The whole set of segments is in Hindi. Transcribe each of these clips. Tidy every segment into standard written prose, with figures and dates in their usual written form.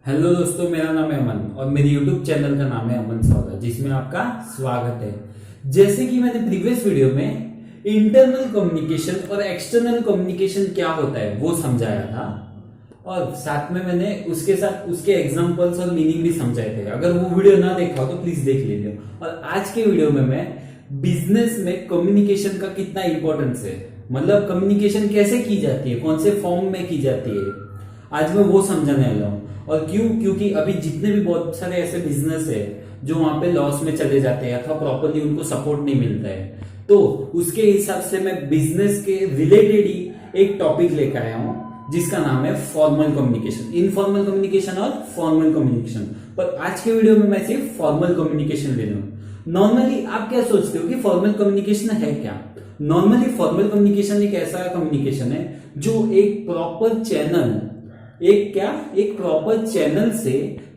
हेलो दोस्तों, मेरा नाम है अमन और मेरे यूट्यूब चैनल का नाम है अमन सावला, जिसमें आपका स्वागत है। जैसे कि मैंने प्रीवियस वीडियो में इंटरनल कम्युनिकेशन और एक्सटर्नल कम्युनिकेशन क्या होता है वो समझाया था, और साथ में मैंने उसके साथ उसके एग्जांपल्स और मीनिंग भी समझाए थे। अगर वो वीडियो ना देखा हो तो प्लीज देख लीजिए। और आज के वीडियो में मैं बिजनेस में कम्युनिकेशन का कितना इंपॉर्टेंस है, मतलब कम्युनिकेशन कैसे की जाती है, कौन से फॉर्म में की जाती है, आज मैं वो समझाने वाला हूँ। और क्योंकि अभी जितने भी बहुत सारे ऐसे बिजनेस है जो वहां पे लॉस में चले जाते हैं अथवा प्रॉपरली उनको सपोर्ट नहीं मिलता है, तो उसके हिसाब से मैं बिजनेस के रिलेटेड ही एक टॉपिक लेकर आया हूं जिसका नाम है फॉर्मल कम्युनिकेशन, इनफॉर्मल कम्युनिकेशन और फॉर्मल कम्युनिकेशन। पर आज के वीडियो में मैं सिर्फ फॉर्मल कम्युनिकेशन ले रहा हूं। नॉर्मली आप क्या सोचते हो कि फॉर्मल कम्युनिकेशन है क्या? नॉर्मली फॉर्मल कम्युनिकेशन एक ऐसा कम्युनिकेशन है जो एक प्रॉपर चैनल, एक प्रॉपर चैनल से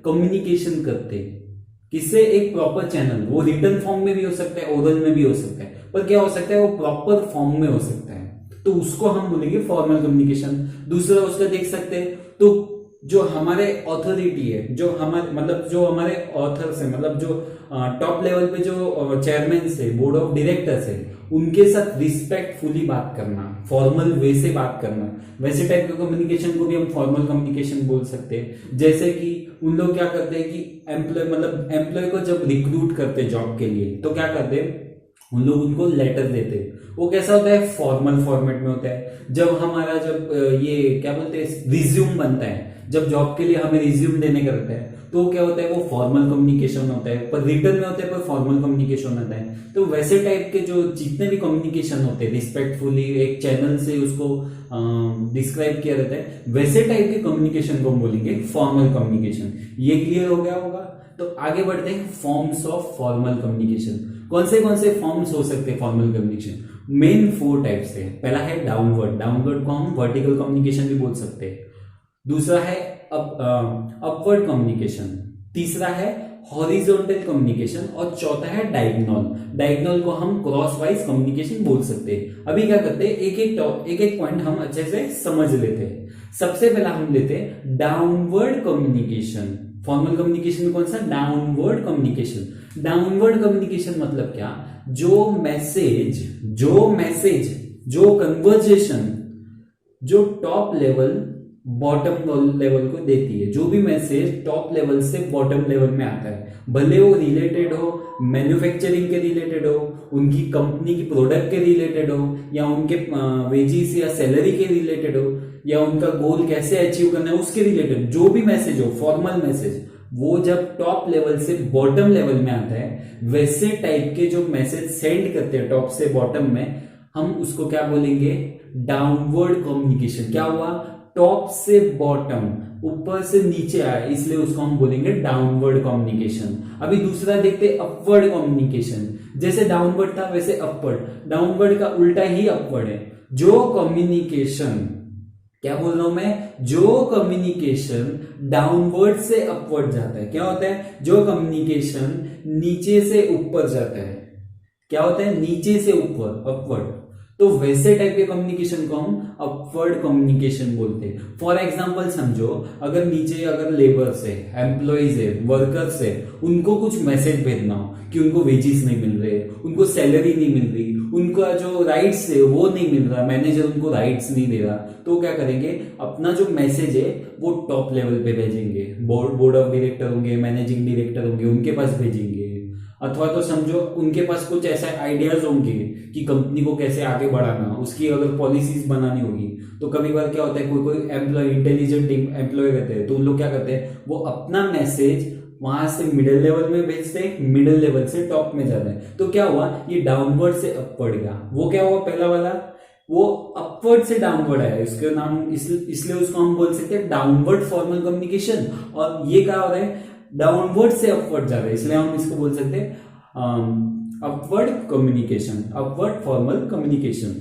कम्युनिकेशन करते हैं। किससे? एक प्रॉपर चैनल। वो रिटन फॉर्म में भी हो सकता है, ओरल में भी हो सकता है, पर क्या हो सकता है, वो प्रॉपर फॉर्म में हो सकता है, तो उसको हम बोलेंगे फॉर्मल कम्युनिकेशन। दूसरा उसका देख सकते हैं तो जो हमारे ऑथोरिटी है, जो हमारे ऑथर्स है, मतलब जो टॉप लेवल पे जो चेयरमैन है, बोर्ड ऑफ डायरेक्टर्स है, उनके साथ रिस्पेक्टफुली बात करना, फॉर्मल वे से बात करना, वैसे टाइप के कम्युनिकेशन को भी हम फॉर्मल कम्युनिकेशन बोल सकते हैं। जैसे कि उन लोग क्या करते हैं कि एम्प्लॉय को जब रिक्रूट करते हैं जॉब के लिए, तो क्या करते हैं, उन लोग उनको लेटर देते हैं। वो कैसा होता है? फॉर्मल फॉर्मेट में होता है। जब ये क्या बोलते हैं, रिज्यूम बनता है, जब जॉब के लिए हमें रिज्यूम देने का रहता है, तो क्या होता है, वो फॉर्मल कम्युनिकेशन होता है, पर रिटर्न में होता है, पर फॉर्मल कम्युनिकेशन होता है। तो वैसे टाइप के जो जितने भी कम्युनिकेशन होते हैं, रिस्पेक्टफुली एक चैनल से उसको डिस्क्राइब किया रहता है, वैसे टाइप के कम्युनिकेशन को हम बोलेंगे फॉर्मल कम्युनिकेशन। ये क्लियर हो गया होगा? तो आगे बढ़ते हैं फॉर्म्स ऑफ फॉर्मल कम्युनिकेशन। कौन से फॉर्म्स हो सकते हैं फॉर्मल कम्युनिकेशन? मेन 4 टाइप्स है। पहला है डाउनवर्ड को हम वर्टिकल कम्युनिकेशन भी बोल सकते हैं। दूसरा है अपवर्ड कम्युनिकेशन। तीसरा है हॉरिजॉन्टल कम्युनिकेशन, और चौथा है डायगोनल को हम क्रॉस वाइज कम्युनिकेशन बोल सकते हैं। अभी क्या करते हैं, एक एक पॉइंट हम अच्छे से समझ लेते हैं। सबसे पहला हम लेते हैं डाउनवर्ड कम्युनिकेशन। फॉर्मल कम्युनिकेशन में कौन सा? Downward communication. डाउनवर्ड कम्युनिकेशन मतलब क्या? जो मैसेज, जो कन्वर्जेशन, जो टॉप लेवल बॉटम लेवल को देती है, जो भी मैसेज टॉप लेवल से बॉटम लेवल में आता है, भले वो रिलेटेड हो मैन्युफैक्चरिंग के रिलेटेड हो, उनकी कंपनी की प्रोडक्ट के रिलेटेड हो, या उनके वेजिस या सैलरी के रिलेटेड हो, या उनका गोल कैसे अचीव करना है उसके रिलेटेड, जो भी मैसेज हो, फॉर्मल मैसेज, वो जब टॉप लेवल से बॉटम लेवल में आता है, वैसे टाइप के जो मैसेज सेंड करते हैं टॉप से बॉटम में, हम उसको क्या बोलेंगे? Downward communication. क्या हुआ? टॉप से बॉटम, ऊपर से नीचे आया, इसलिए उसको हम बोलेंगे डाउनवर्ड कम्युनिकेशन। अभी दूसरा देखते हैं अपवर्ड कम्युनिकेशन। जैसे डाउनवर्ड था वैसे अपवर्ड, डाउनवर्ड का उल्टा ही अपवर्ड है। जो कम्युनिकेशन, क्या बोल रहा हूं मैं, जो कम्युनिकेशन डाउनवर्ड से अपवर्ड जाता है, क्या होता है? जो कम्युनिकेशन नीचे से ऊपर जाता है, क्या होता है? नीचे से ऊपर, अपवर्ड। तो वैसे टाइप के कम्युनिकेशन को हम अपवर्ड कम्युनिकेशन बोलते हैं। फॉर एग्जांपल समझो, अगर नीचे अगर लेबर्स है, एम्प्लॉइज है, वर्कर्स है, उनको कुछ मैसेज भेजना हो कि उनको वेजिस नहीं मिल रहे, उनको सैलरी नहीं मिल रही, उनका जो राइट्स है वो नहीं मिल रहा, मैनेजर उनको राइट्स नहीं दे रहा, तो क्या करेंगे? अपना जो मैसेज है वो टॉप लेवल पे भेजेंगे, बोर्ड ऑफ डायरेक्टर होंगे, मैनेजिंग डायरेक्टर होंगे, उनके पास भेजेंगे। अथवा तो समझो उनके पास कुछ ऐसा आइडियाज होंगे कि कंपनी को कैसे आगे बढ़ाना, उसकी अगर पॉलिसीज बनानी होगी, तो कभी बार क्या होता है, कोई एम्प्लॉय, इंटेलिजेंट एम्प्लॉय रहते हैं, तो उन लोग क्या करते हैं, वो अपना मैसेज वहां से मिडिल लेवल में भेजते हैं, मिडिल लेवल से टॉप में जाता है। तो क्या हुआ, ये डाउनवर्ड से अपवर्ड गया। वो क्या हुआ, पहला वाला वो अपवर्ड से डाउनवर्ड आया, इसका नाम इसलिए उसको हम बोल सकते हैं डाउनवर्ड फॉर्मल कम्युनिकेशन। और ये क्या हो रहा है, डाउनवर्ड से अपवर्ड जा रहा है, इसलिए हम इसको बोल सकते हैं upward communication, upward formal communication.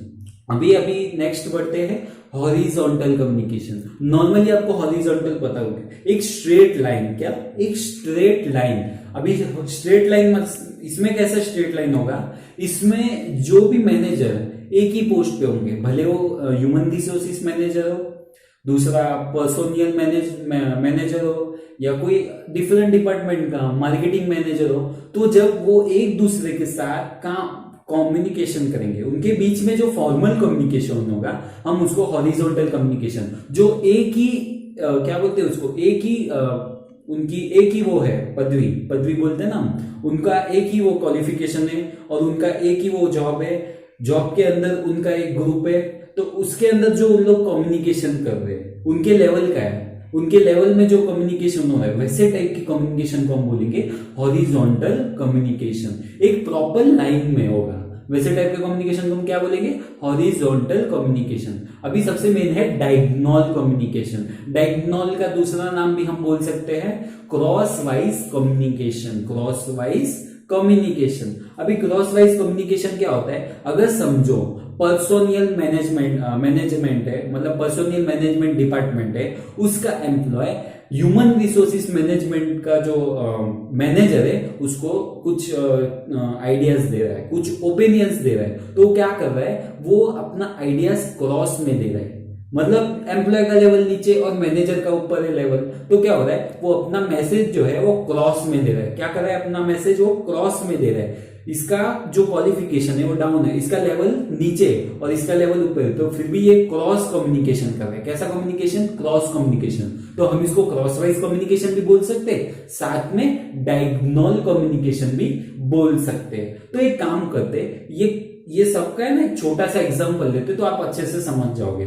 अभी नेक्स्ट बढ़ते हैं हॉरिजॉन्टल कम्युनिकेशन। नॉर्मली आपको हॉरिजॉन्टल पता होगा, एक स्ट्रेट लाइन। क्या? एक स्ट्रेट लाइन। अभी स्ट्रेट लाइन, इसमें कैसा स्ट्रेट लाइन होगा, इसमें जो भी मैनेजर एक ही पोस्ट पे होंगे, भले वो ह्यूमन रिसोर्सिस मैनेजर हो, दूसरा पर्सोनियल मैनेजर हो, या कोई डिफरेंट डिपार्टमेंट का मार्केटिंग मैनेजर हो, तो जब वो एक दूसरे के साथ काम कम्युनिकेशन करेंगे, उनके बीच में जो फॉर्मल कम्युनिकेशन होगा हम उसको हॉरिजॉन्टल कम्युनिकेशन, जो एक ही क्या बोलते हैं उसको, एक ही उनकी एक ही वो है पदवी बोलते हैं ना हम, उनका एक ही वो क्वालिफिकेशन है और उनका एक ही वो जॉब है, जॉब के अंदर उनका एक ग्रुप है, तो उसके अंदर जो उन लोग कम्युनिकेशन कर रहे हैं उनके लेवल का है, उनके लेवल में जो कम्युनिकेशन हो रहा है वैसे टाइप की कम्युनिकेशन को हम बोलेंगे हॉरिजॉन्टल कम्युनिकेशन, एक प्रॉपर लाइन में होगा, वैसे टाइप के कम्युनिकेशन को हम क्या बोलेंगे, हॉरिजॉन्टल कम्युनिकेशन। अभी सबसे मेन है डायगोनल कम्युनिकेशन, डायगोनल का दूसरा नाम भी हम बोल सकते हैं cross wise communication, cross wise communication. अभी क्रॉस वाइज कम्युनिकेशन क्या होता है, अगर समझो पर्सोनियल मैनेजमेंट है, मतलब पर्सोनियल मैनेजमेंट डिपार्टमेंट है, उसका एम्प्लॉय ह्यूमन रिसोर्सेज मैनेजमेंट का जो मैनेजर है उसको कुछ आइडियाज दे रहा है, कुछ ओपिनियंस दे रहा है, तो क्या कर रहा है, वो अपना आइडियाज क्रॉस में दे रहा है, मतलब एम्प्लॉय का लेवल नीचे और मैनेजर का ऊपर है लेवल, तो क्या हो रहा है, वो अपना मैसेज जो है वो क्रॉस में दे रहा है, क्या कर रहा है, अपना मैसेज वो क्रॉस में दे रहा है, इसका जो क्वालिफिकेशन है वो डाउन है, इसका लेवल नीचे और इसका लेवल ऊपर है, तो फिर भी ये क्रॉस कम्युनिकेशन कर रहा है, कैसा कम्युनिकेशन, क्रॉस कम्युनिकेशन, तो हम इसको क्रॉस वाइज कम्युनिकेशन भी बोल सकते हैं, साथ में डायगोनल कम्युनिकेशन भी बोल सकते हैं। तो एक काम करते, ये सबका है ना एक छोटा सा एग्जांपल लेते तो आप अच्छे से समझ जाओगे।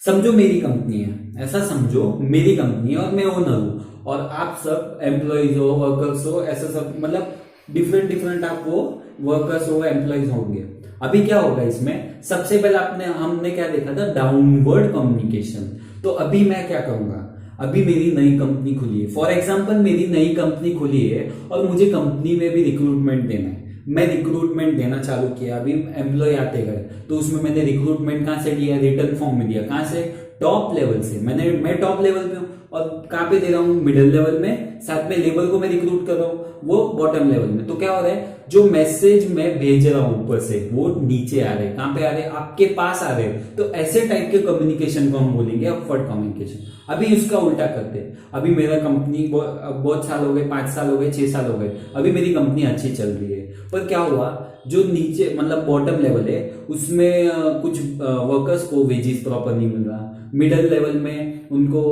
समझो मेरी कंपनी है, ऐसा समझो मेरी कंपनी है और मैं ओनर हूं और आप सब एम्प्लॉइज हो, वर्कर्स हो, ऐसा सब, मतलब डिफरेंट आप वो वर्कर्स हो, एम्प्लॉइज होंगे। अभी क्या होगा इसमें, सबसे पहले हमने क्या देखा था, डाउनवर्ड कम्युनिकेशन। तो अभी मैं क्या करूंगा, अभी मेरी नई कंपनी खुली है, फॉर एग्जांपल मेरी नई कंपनी खुली है और मुझे कंपनी में भी रिक्रूटमेंट देना है, मैं रिक्रूटमेंट देना चालू किया, अभी एम्प्लॉय आते गए, तो उसमें मैंने रिक्रूटमेंट कहां से दिया, रिटर्न फॉर्म में दिया, कहां से, टॉप लेवल से, मैं टॉप लेवल पे हूं और कहां पे दे रहा हूं, मिडिल लेवल में, साथ में लेबर को मैं रिक्रूट कर रहा हूं वो बॉटम लेवल में, तो क्या हो रहा है, जो मैसेज मैं भेज रहा हूं ऊपर से वो नीचे आ रहे हैं, कहां पे आ रहे हैं, आपके पास आ रहे हैं, तो ऐसे टाइप के कम्युनिकेशन को हम बोलेंगे अपवर्ड कम्युनिकेशन। अभी उसका उल्टा करते हैं, अभी मेरा कंपनी बहुत साल हो गए, 5 साल हो गए, 6 साल हो गए, अभी मेरी कंपनी अच्छी चल रही है, पर क्या हुआ, जो नीचे मतलब बॉटम लेवल है उसमें कुछ वर्कर्स को वेजेस प्रॉपर नहीं मिल रहा, मिडिल लेवल में उनको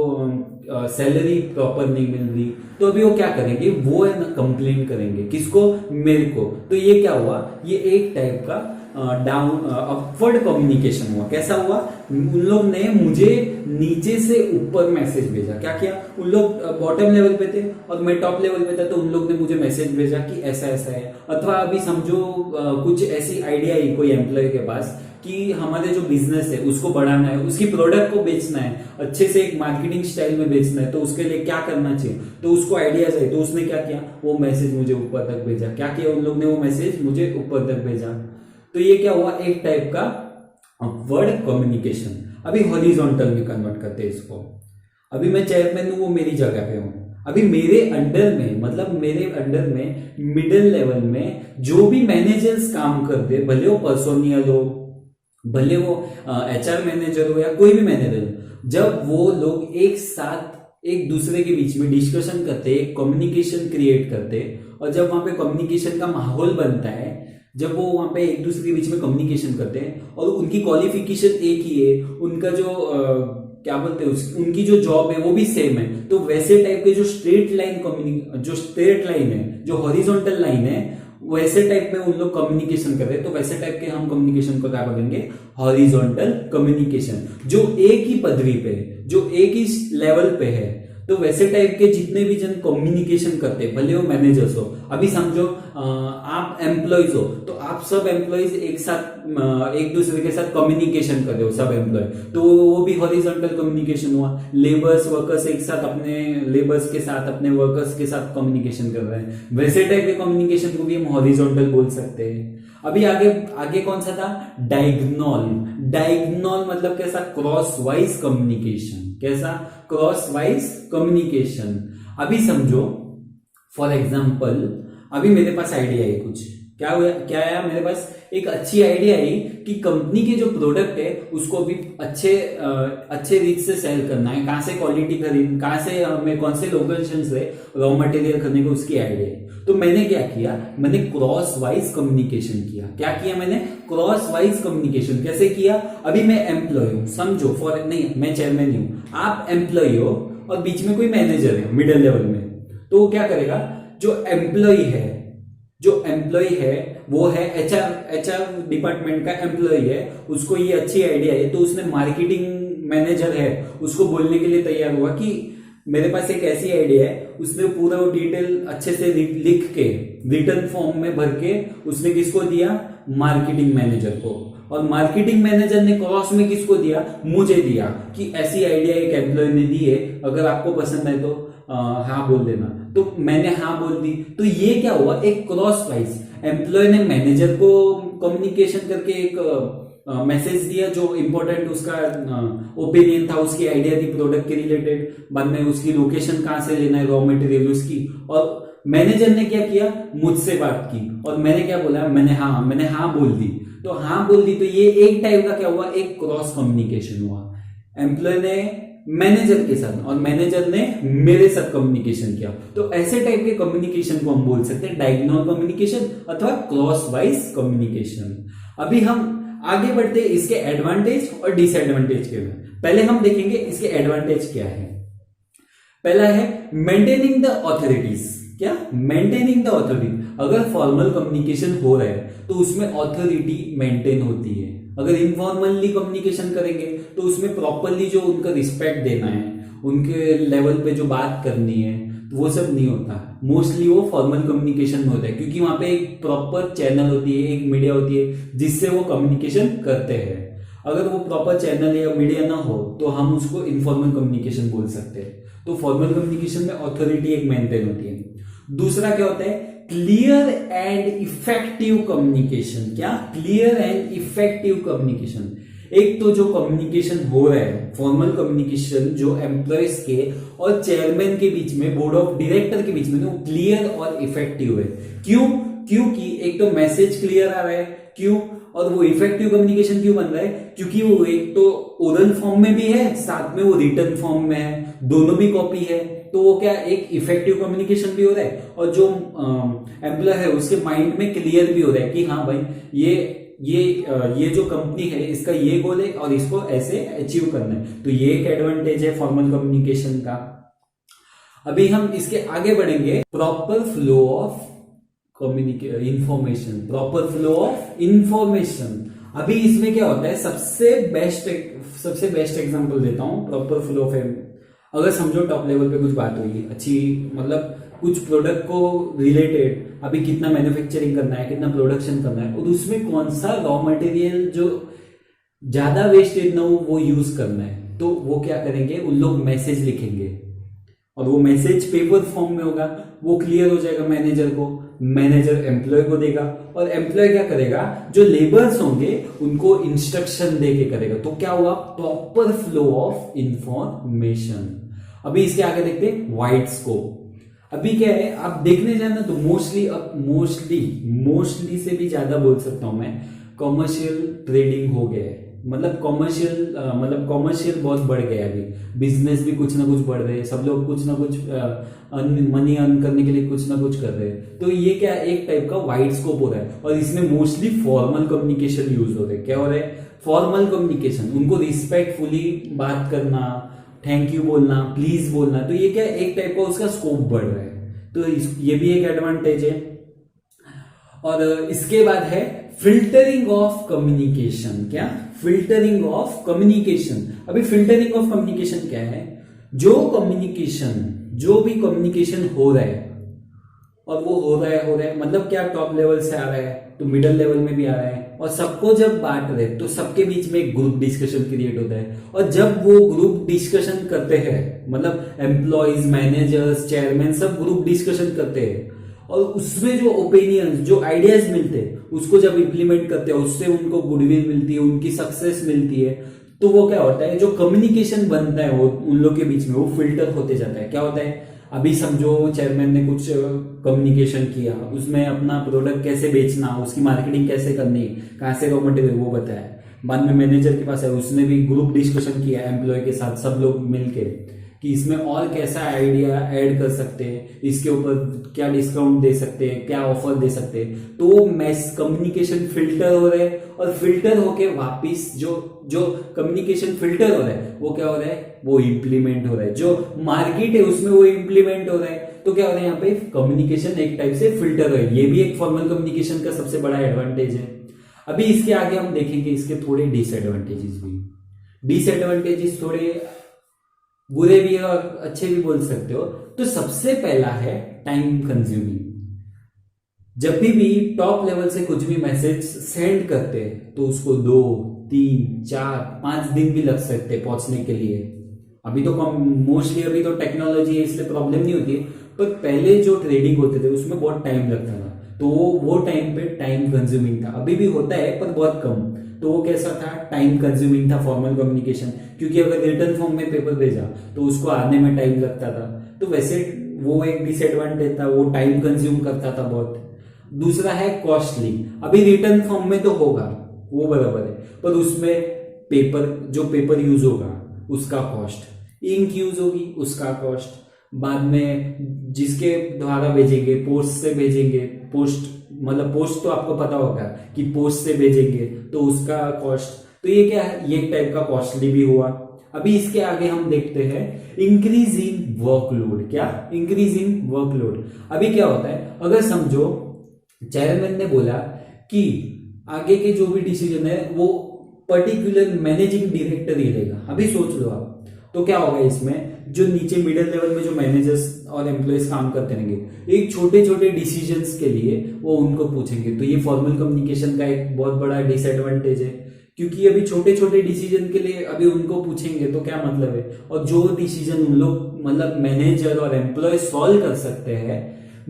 सैलरी प्रॉपर नहीं मिल रही, तो अभी वो क्या करेंगे, वो है ना कंप्लेन करेंगे, किसको, मेरे को, तो ये क्या हुआ, ये एक टाइप का डाउन अपवर्ड कम्युनिकेशन हुआ। कैसा हुआ, उन लोग ने मुझे नीचे से ऊपर मैसेज भेजा, क्या किया, उन लोग बॉटम लेवल पे थे और मैं टॉप लेवल पे था, तो उन लोग ने मुझे मैसेज भेजा कि ऐसा ऐसा है, अथवा अभी समझो कुछ ऐसी आइडिया है कोई एम्प्लॉय के पास कि हमारे जो बिजनेस है उसको बढ़ाना है, उसकी प्रोडक्ट को बेचना है, अच्छे से एक मार्केटिंग स्टाइल में बेचना है, तो उसके लिए क्या करना चाहिए, तो उसको आइडियाज है, तो उसने क्या किया, वो मैसेज मुझे ऊपर तक भेजा, क्या किया उन लोग ने, वो मैसेज मुझे ऊपर तक भेजा, तो ये क्या हुआ, एक टाइप का अपवर्ड कम्युनिकेशन। अभी हॉरिजॉन्टल में कन्वर्ट करते हैं इसको, अभी मैं चेयरमैन हूं, वो मेरी जगह पे हूं, अभी मेरे अंडर में, मतलब मेरे अंडर में मिडिल लेवल में जो भी मैनेजर्स काम करते, भले वो पर्सोनियल हो, भले वो एचआर मैनेजर हो या कोई भी मैनेजर हो, जब वो लोग एक साथ एक दूसरे के बीच में डिस्कशन करते, कम्युनिकेशन क्रिएट करते, और जब वहां पे कम्युनिकेशन का माहौल बनता है, जब वो वहां पे एक दूसरे के बीच में कम्युनिकेशन करते हैं और उनकी क्वालिफिकेशन एक ही है, उनका जो क्या बोलते हैं उनकी जो जॉब है वो भी सेम है, तो वैसे टाइप के जो स्ट्रेट लाइन है, जो हॉरिजॉन्टल लाइन है, वैसे टाइप में उन लोग कम्युनिकेशन कर रहे हैं, तो वैसे टाइप के हम कम्युनिकेशन को क्या बोलेंगे, हॉरिजॉन्टल कम्युनिकेशन। जो एक ही पदवी पे है, जो एक ही लेवल पे है, तो वैसे टाइप के जितने भी जन कम्युनिकेशन करते हैं, भले वो मैनेजर्स हो, अभी समझो आप एम्प्लॉइज हो, तो आप सब एम्प्लॉइज एक साथ एक दूसरे के साथ कम्युनिकेशन कर रहे हो, सब एम्प्लॉय, तो वो भी हॉरिजॉन्टल कम्युनिकेशन हुआ। लेबर्स वर्कर्स एक साथ अपने लेबर्स के साथ, अपने वर्कर्स के साथ कम्युनिकेशन कर रहे हैं, वैसे टाइप के कम्युनिकेशन को भी हम हॉरिजॉन्टल बोल सकते हैं। अभी आगे कौन सा था, डायगोनल मतलब कैसा, क्रॉस वाइज कम्युनिकेशन, कैसा, क्रॉस वाइज कम्युनिकेशन। अभी समझो फॉर एग्जांपल, अभी मेरे पास आइडिया है कुछ, क्या आया मेरे पास, एक अच्छी आइडिया आई कि कंपनी के जो प्रोडक्ट है उसको भी अच्छे रीच से सेल करना है, कहां से क्वालिटी खरीद, कहां से हमें कौन से लोकेशन से रॉ मटेरियल खरीदने को, उसकी आइडिया है। तो मैंने क्या किया, मैंने क्रॉस वाइज कम्युनिकेशन किया। क्या किया मैंने, क्रॉस वाइज कम्युनिकेशन। कैसे किया, अभी मैं एम्प्लॉय हूं, समझो, फॉर नहीं मैं चेयरमैन हूं, आप एम्प्लॉय हो और बीच में कोई मैनेजर है मिडिल लेवल में। तो वो क्या करेगा, जो एम्प्लॉय है वो है एचआर डिपार्टमेंट का एम्प्लॉय है, उसको ये अच्छी आइडिया है, तो उसने मार्केटिंग मैनेजर है उसको बोलने के लिए तैयार हुआ कि मेरे पास एक ऐसी आइडिया है। उसने पूरा वो डिटेल अच्छे से लिख के रिटर्न फॉर्म में भर के उसने किसको दिया, मार्केटिंग मैनेजर को। और मार्केटिंग मैनेजर ने क्रॉस में किसको दिया, मुझे दिया कि ऐसी आइडिया एक एम्प्लॉय ने दी है, अगर आपको पसंद है तो हाँ बोल देना। तो मैंने हाँ बोल दी। तो ये क्या हुआ, एक क्रॉस वाइज एम्प्लॉय ने मैनेजर को कम्युनिकेशन करके एक मैसेज दिया जो इंपॉर्टेंट उसका ओपिनियन था, उसकी आइडिया थी प्रोडक्ट के रिलेटेड, बाद में उसकी लोकेशन कहां से लेना है रॉ मटेरियल उसकी। और मैनेजर ने क्या किया, मुझसे बात की और मैंने क्या बोला, मैंने हाँ बोल दी। तो हाँ बोल दी, तो ये एक टाइप का क्या हुआ, एक क्रॉस कम्युनिकेशन हुआ। एम्प्लॉय ने मैनेजर के साथ और मैनेजर ने मेरे साथ कम्युनिकेशन किया। तो ऐसे टाइप के कम्युनिकेशन को हम बोल सकते हैं डायगोनल कम्युनिकेशन अथवा क्रॉस वाइज कम्युनिकेशन। अभी हम आगे बढ़ते हैं इसके एडवांटेज और डिसएडवांटेज के में। पहले हम देखेंगे इसके एडवांटेज क्या है। पहला है मेंटेनिंग द ऑथोरिटीज। क्या, मेंटेनिंग द ऑथोरिटी। अगर फॉर्मल कम्युनिकेशन हो रहा है तो उसमें ऑथोरिटी मेंटेन होती है। अगर इनफॉर्मली कम्युनिकेशन करेंगे तो उसमें प्रॉपरली जो उनका रिस्पेक्ट देना है, उनके लेवल पे जो बात करनी है, तो वो सब नहीं होता। मोस्टली वो फॉर्मल कम्युनिकेशन में होता है क्योंकि वहां पे एक प्रॉपर चैनल होती है, एक मीडिया होती है जिससे वो कम्युनिकेशन करते हैं। अगर वो प्रॉपर चैनल या मीडिया ना हो तो हम उसको इनफॉर्मल कम्युनिकेशन बोल सकते हैं। तो फॉर्मल कम्युनिकेशन में ऑथोरिटी एक मेंटेन होती है। दूसरा क्या होता है, क्लियर एंड इफेक्टिव कम्युनिकेशन। क्या, क्लियर एंड इफेक्टिव कम्युनिकेशन। एक तो जो कम्युनिकेशन हो रहा है फॉर्मल कम्युनिकेशन जो एम्प्लॉयज के और चेयरमैन के बीच में, बोर्ड ऑफ डायरेक्टर के बीच में, वो क्लियर और इफेक्टिव है। क्यों, क्योंकि एक तो मैसेज क्लियर आ रहा है, क्यों, और वो इफेक्टिव कम्युनिकेशन क्यों बन रहा है, क्योंकि वो एक तो ओरल फॉर्म में भी है, साथ में वो रिटन फॉर्म में है, दोनों भी कॉपी है। तो वो क्या, एक इफेक्टिव कम्युनिकेशन भी हो रहा है और जो एम्प्लॉय है उसके माइंड में क्लियर भी हो रहा है कि हाँ भाई ये जो कंपनी है इसका ये गोल है और इसको ऐसे अचीव करना है। तो ये एक एडवांटेज है फॉर्मल कम्युनिकेशन का। अभी हम इसके आगे बढ़ेंगे, proper flow of information. Proper flow of information. अभी इसमें क्या होता है, सबसे बेस्ट एग्जांपल देता हूं प्रॉपर फ्लो ऑफ। अगर समझो टॉप लेवल पे कुछ बात हुई अच्छी, मतलब कुछ प्रोडक्ट को रिलेटेड, अभी कितना मैन्युफैक्चरिंग करना है, कितना प्रोडक्शन करना है और उसमें कौन सा रॉ मटेरियल जो ज्यादा वेस्टेज ना हो वो यूज करना है, तो वो क्या करेंगे, उन लोग मैसेज लिखेंगे और वो मैसेज पेपर फॉर्म में होगा। वो क्लियर हो जाएगा मैनेजर को, मैनेजर एम्प्लॉय को देगा और एम्प्लॉय क्या करेगा, जो लेबर्स होंगे उनको इंस्ट्रक्शन देके करेगा। तो क्या हुआ, प्रॉपर फ्लो ऑफ इंफॉर्मेशन। अभी इसके आगे देखते हैं वाइड स्कोप। अभी क्या है, आप देखने जाना तो मोस्टली से भी ज्यादा बोल सकता हूं मैं, कॉमर्शियल ट्रेडिंग हो गया है। मतलब कॉमर्शियल बहुत बढ़ गया है। अभी बिजनेस भी कुछ ना कुछ बढ़ रहे हैं, सब लोग कुछ ना कुछ मनी अर्न करने के लिए कुछ ना कुछ कर रहे हैं। तो ये क्या, एक टाइप का वाइड स्कोप हो रहा है और इसमें मोस्टली फॉर्मल कम्युनिकेशन यूज हो रहे हैं। क्या हो रहा है, फॉर्मल कम्युनिकेशन, उनको रिस्पेक्टफुली बात करना, थैंक यू बोलना, प्लीज बोलना। तो ये क्या, एक टाइप का उसका स्कोप बढ़ रहा है। तो ये भी एक एडवांटेज है। और इसके बाद है फिल्टरिंग ऑफ कम्युनिकेशन। क्या, फिल्टरिंग ऑफ कम्युनिकेशन। अभी फिल्टरिंग ऑफ कम्युनिकेशन क्या है, जो भी कम्युनिकेशन हो रहा है और वो हो रहा है मतलब क्या, टॉप लेवल से आ रहा है तो मिडिल लेवल में भी आ रहा है और सबको जब बांट रहे तो सबके बीच में एक ग्रुप डिस्कशन क्रिएट होता है। और जब वो ग्रुप डिस्कशन करते हैं, मतलब एम्प्लॉयज, मैनेजर्स, चेयरमैन सब ग्रुप डिस्कशन करते हैं और उसमें जो ओपिनियंस, जो आइडियाज मिलते हैं उसको जब इंप्लीमेंट करते हैं उससे उनको गुडविल मिलती है, उनकी सक्सेस मिलती है। तो वो क्या होता है, जो कम्युनिकेशन बनता है वो उन लोग के बीच में वो फिल्टर होते जाता है। क्या होता है, अभी समझो चेयरमैन ने कुछ कम्युनिकेशन किया, उसमें अपना प्रोडक्ट कैसे बेचना, उसकी मार्केटिंग कैसे करनी, कहाँ से रॉ मटेरियल वो बताया। बाद में मैनेजर के पास है, उसने भी ग्रुप डिस्कशन किया एम्प्लॉय के साथ, सब लोग मिलके कि इसमें और कैसा आइडिया ऐड कर सकते हैं, इसके ऊपर क्या डिस्काउंट दे सकते हैं, क्या ऑफर दे सकते हैं। तो मैस कम्युनिकेशन फिल्टर हो रहा है, और फिल्टर होके वापिस जो जो कम्युनिकेशन फिल्टर हो रहा है वो क्या हो रहा है, वो इम्प्लीमेंट हो रहा है। जो मार्केट है उसमें वो इम्प्लीमेंट हो रहा है। तो क्या हो रहा है यहाँ पे, कम्युनिकेशन एक टाइप से फिल्टर है। ये भी एक फॉर्मल कम्युनिकेशन का सबसे बड़ा एडवांटेज है। अभी इसके आगे हम देखेंगे इसके थोड़े डिसएडवांटेजेस भी। डिसएडवांटेजेस थोड़े बुरे भी है और अच्छे भी बोल सकते हो। तो सबसे पहला है टाइम कंज्यूमिंग। जब भी टॉप लेवल से कुछ भी मैसेज सेंड करते हैं तो उसको 2, 3, 4, 5 दिन भी लग सकते हैं पहुंचने के लिए। अभी तो मोस्टली अभी तो टेक्नोलॉजी है इसलिए प्रॉब्लम नहीं होती, पर पहले जो ट्रेडिंग होते थे उसमें बहुत टाइम लगता था। तो वो टाइम पे टाइम कंज्यूमिंग था। अभी भी होता है पर बहुत कम। तो वो कैसा था, टाइम कंज्यूमिंग था फॉर्मल कम्युनिकेशन, क्योंकि अगर रिटर्न फॉर्म में पेपर भेजा तो उसको आने में टाइम लगता था। तो वैसे वो एक डिसएडवांटेज था, वो टाइम कंज्यूम करता था बहुत। दूसरा है कॉस्टली। अभी रिटर्न फॉर्म में तो होगा वो बराबर है, पर उसमें जो पेपर यूज होगा उसका कॉस्ट, इंक यूज होगी उसका कॉस्ट, बाद में जिसके द्वारा भेजेंगे, पोस्ट से भेजेंगे, पोस्ट तो आपको पता होगा कि पोस्ट से भेजेंगे तो उसका कॉस्ट। तो ये क्या है, ये एक टाइप का कॉस्टली भी हुआ। अभी इसके आगे हम देखते हैं इंक्रीज इन वर्कलोड। क्या, इंक्रीज इन वर्कलोड। अभी क्या होता है, अगर समझो चेयरमैन ने बोला कि आगे के जो भी डिसीजन है वो पर्टिकुलर मैनेजिंग डायरेक्टर ही लेगा। अभी सोच लो आप, तो क्या होगा इसमें, जो नीचे मिडिल लेवल में जो मैनेजर्स और एम्प्लॉयज काम करते रहेंगे, एक छोटे छोटे डिसीजंस के लिए वो उनको पूछेंगे। तो ये फॉर्मल कम्युनिकेशन का एक बहुत बड़ा डिसएडवांटेज है, क्योंकि अभी छोटे छोटे डिसीजन के लिए अभी उनको पूछेंगे तो क्या मतलब है। और जो डिसीजन उन लोग मैनेजर और एम्प्लॉय सॉल्व कर सकते हैं,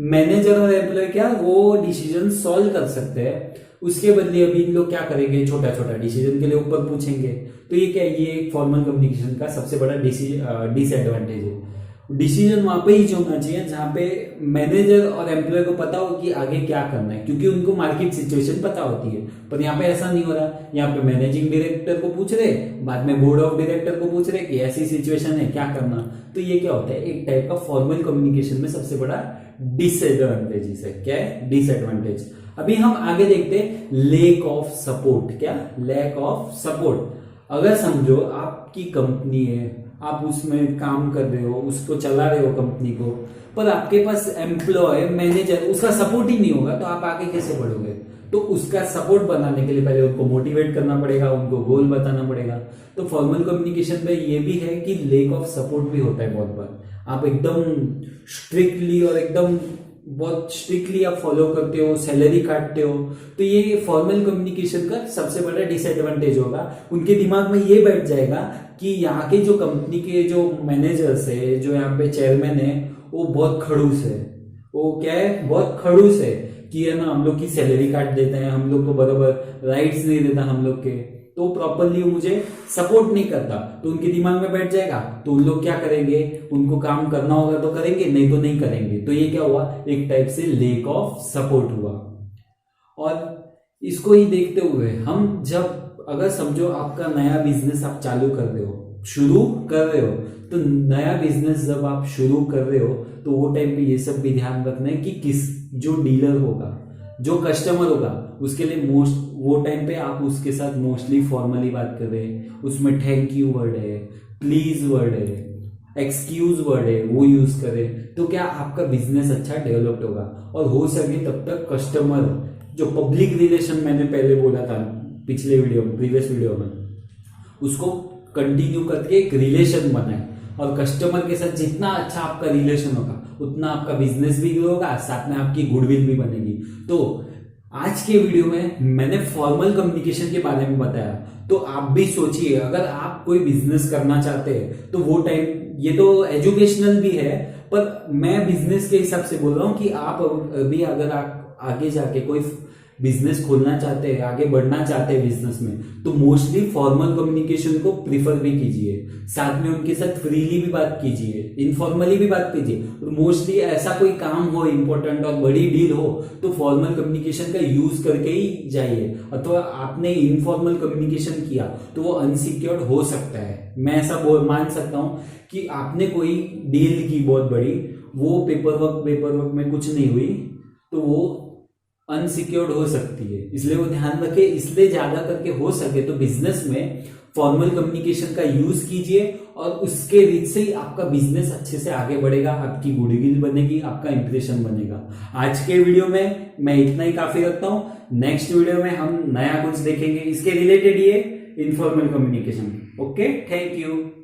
मैनेजर और एम्प्लॉय क्या वो डिसीजन सॉल्व कर सकते हैं, उसके बदले अभी इन लोग क्या करेंगे, छोटा छोटा डिसीजन के लिए ऊपर पूछेंगे। तो ये क्या, ये एक फॉर्मल कम्युनिकेशन का सबसे बड़ा डिसएडवांटेज है। डिसीजन वहां पे ही होना चाहिए जहां पे मैनेजर और एम्प्लॉय को पता हो कि आगे क्या करना है, क्योंकि उनको मार्केट सिचुएशन पता होती है। पर यहाँ पे ऐसा नहीं हो रहा, यहाँ पे मैनेजिंग डायरेक्टर को पूछ रहे, बाद में बोर्ड ऑफ डायरेक्टर को पूछ रहे कि ऐसी सिचुएशन है क्या करना। तो ये क्या होता है, एक टाइप का फॉर्मल कम्युनिकेशन में सबसे बड़ा डिसएडवांटेज है। क्या है, डिसएडवांटेज। अभी हम आगे देखते हैं लैक ऑफ सपोर्ट। क्या, लैक ऑफ सपोर्ट। अगर समझो आपकी कंपनी है, आप उसमें काम कर रहे हो, उसको चला रहे हो कंपनी को, पर आपके पास एम्प्लॉय, मैनेजर, उसका सपोर्ट ही नहीं होगा तो आप आगे कैसे बढ़ोगे। तो उसका सपोर्ट बनाने के लिए पहले उनको मोटिवेट करना पड़ेगा, उनको गोल बताना पड़ेगा। तो फॉर्मल कम्युनिकेशन में ये भी है कि लैक ऑफ सपोर्ट भी होता है बहुत बार। आप एकदम स्ट्रिक्टली और एकदम बहुत स्ट्रिक्टली आप फॉलो करते हो, सैलरी काटते हो, तो ये फॉर्मल कम्युनिकेशन का सबसे बड़ा डिसएडवांटेज होगा। उनके दिमाग में ये बैठ जाएगा कि यहाँ के जो कंपनी के जो मैनेजर्स है, जो यहाँ पे चेयरमैन है, वो बहुत खड़ूस है। वो क्या है, बहुत खड़ूस है कि है ना, हम लोग की सैलरी काट देते हैं, हम लोग को बराबर राइट्स नहीं देता हम लोग के, तो प्रॉपरली मुझे सपोर्ट नहीं करता। तो उनके दिमाग में बैठ जाएगा, तो उन लोग क्या करेंगे, उनको काम करना होगा तो करेंगे, नहीं तो नहीं करेंगे। तो ये क्या हुआ, एक टाइप से लैक ऑफ सपोर्ट हुआ। और इसको ही देखते हुए हम जब, अगर समझो आपका नया बिजनेस आप चालू कर रहे हो, शुरू कर रहे हो, तो नया बिजनेस जब आप शुरू कर रहे हो तो वो टाइम पे ये सब भी ध्यान रखना है कि जो डीलर होगा, जो कस्टमर होगा, उसके लिए वो टाइम पे आप उसके साथ मोस्टली फॉर्मली बात कर रहे हैं। उसमें थैंक यू वर्ड है, प्लीज वर्ड है, एक्सक्यूज वर्ड है, वो यूज करें। तो क्या आपका बिजनेस अच्छा डेवलप्ड होगा। और हो सके तब तक कस्टमर, जो पब्लिक रिलेशन मैंने पहले बोला था पिछले वीडियो में, प्रीवियस वीडियो में, उसको कंटिन्यू करके एक रिलेशन बनाए। और कस्टमर के साथ जितना अच्छा आपका रिलेशन होगा उतना आपका बिजनेस भी ग्रो होगा, साथ में आपकी गुडविल भी बनेगी। तो आज के वीडियो में मैंने फॉर्मल कम्युनिकेशन के बारे में बताया। तो आप भी सोचिए, अगर आप कोई बिजनेस करना चाहते हैं तो वो टाइम, ये तो एजुकेशनल भी है, पर मैं बिजनेस के हिसाब से बोल रहा हूं कि आप अभी अगर आप आगे जाके कोई बिजनेस खोलना चाहते हैं, आगे बढ़ना चाहते हैं बिजनेस में, तो मोस्टली फॉर्मल कम्युनिकेशन को प्रिफर भी कीजिए। साथ में उनके साथ फ्रीली भी बात कीजिए, इनफॉर्मली भी बात कीजिए। और मोस्टली ऐसा कोई काम हो इंपॉर्टेंट और बड़ी डील हो तो फॉर्मल कम्युनिकेशन का यूज करके ही जाइए। अथवा आपने इनफॉर्मल कम्युनिकेशन किया तो वो अनसिक्योर्ड हो सकता है। मैं ऐसा मान सकता हूं कि आपने कोई डील की बहुत बड़ी, वो पेपर वर्क में कुछ नहीं हुई, तो वो अनसिक्योर्ड हो सकती है। इसलिए वो ध्यान रखे। इसलिए ज्यादा करके हो सके तो बिजनेस में फॉर्मल कम्युनिकेशन का यूज कीजिए और उसके रीच से ही आपका बिजनेस अच्छे से आगे बढ़ेगा, आपकी गुडविल बनेगी, आपका इंप्रेशन बनेगा। आज के वीडियो में मैं इतना ही काफी रखता हूं। नेक्स्ट वीडियो में हम नया कुछ देखेंगे इसके रिलेटेड, ये informal communication. Okay, thank you.